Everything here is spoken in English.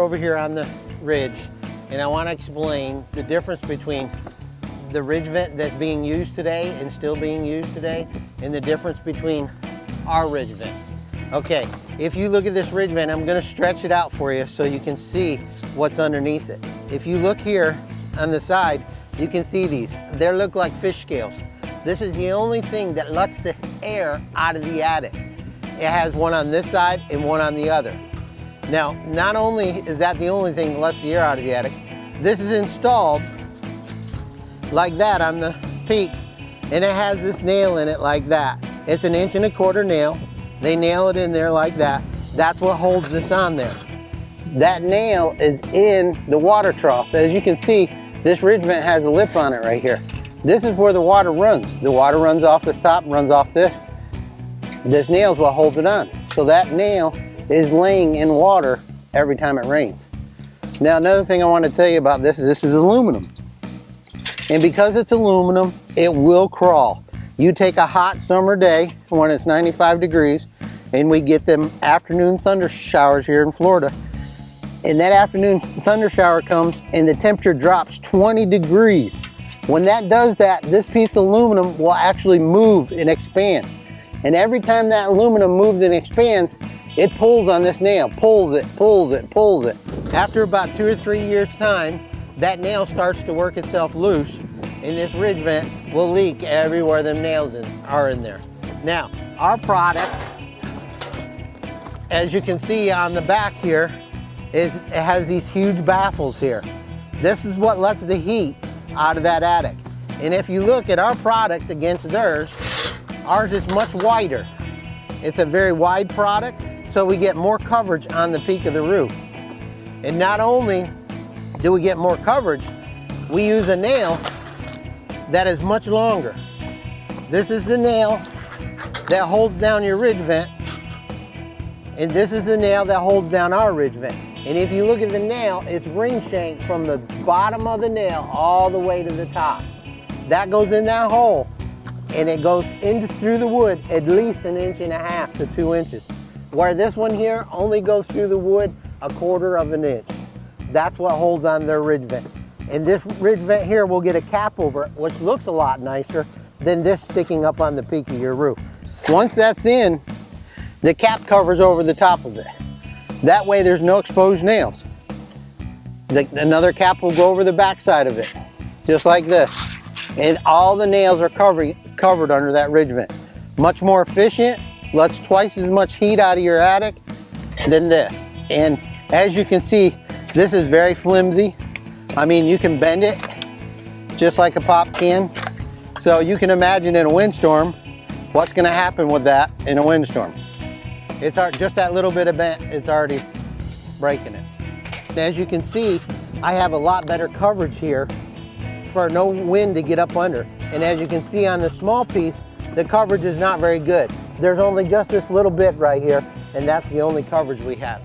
over here on the ridge, and I want to explain the difference between the ridge vent that's being used today and still being used today, and the difference between our ridge vent. Okay, if you look at this ridge vent, I'm going to stretch it out for you so you can see what's underneath it. If you look here on the side, you can see these. They look like fish scales. This is the only thing that lets the air out of the attic. It has one on this side and one on the other. Now, not only is that the only thing that lets the air out of the attic, this is installed like that on the peak, and it has this nail in it like that. It's an 1¼ inch nail. They nail it in there like that. That's what holds this on there. That nail is in the water trough. As you can see, this ridge vent has a lip on it right here. This is where the water runs. The water runs off the top, runs off this. This nail is what holds it on. So that nail is laying in water every time it rains. Now, another thing I want to tell you about this is aluminum. And because it's aluminum, it will crawl. You take a hot summer day when it's 95 degrees, and we get them afternoon thunder showers here in Florida. And that afternoon thunder shower comes and the temperature drops 20 degrees. When that does that, this piece of aluminum will actually move and expand. And every time that aluminum moves and expands, it pulls on this nail, pulls it, pulls it, pulls it. After about 2 or 3 years' time, that nail starts to work itself loose, and this ridge vent will leak everywhere them nails are in there. Now, our product, as you can see on the back here, it has these huge baffles here. This is what lets the heat out of that attic. And if you look at our product against theirs, ours is much wider. It's a very wide product, so we get more coverage on the peak of the roof. And not only do we get more coverage, we use a nail that is much longer. This is the nail that holds down your ridge vent, and this is the nail that holds down our ridge vent. And if you look at the nail, it's ring shanked from the bottom of the nail all the way to the top. That goes in that hole, and it goes through the wood at least 1.5 to 2 inches. Where this one here only goes through the wood 1/4 inch. That's what holds on their ridge vent. And this ridge vent here will get a cap over it, which looks a lot nicer than this sticking up on the peak of your roof. Once that's in, the cap covers over the top of it. That way there's no exposed nails. Another cap will go over the back side of it, just like this. And all the nails are covered under that ridge vent. Much more efficient, lets twice as much heat out of your attic than this. And as you can see, this is very flimsy. I mean, you can bend it just like a pop can. So you can imagine in a windstorm, what's gonna happen with that in a windstorm. It's just that little bit of bent, it's already breaking it. And as you can see, I have a lot better coverage here for no wind to get up under. And as you can see on the small piece, the coverage is not very good. There's only just this little bit right here, and that's the only coverage we have.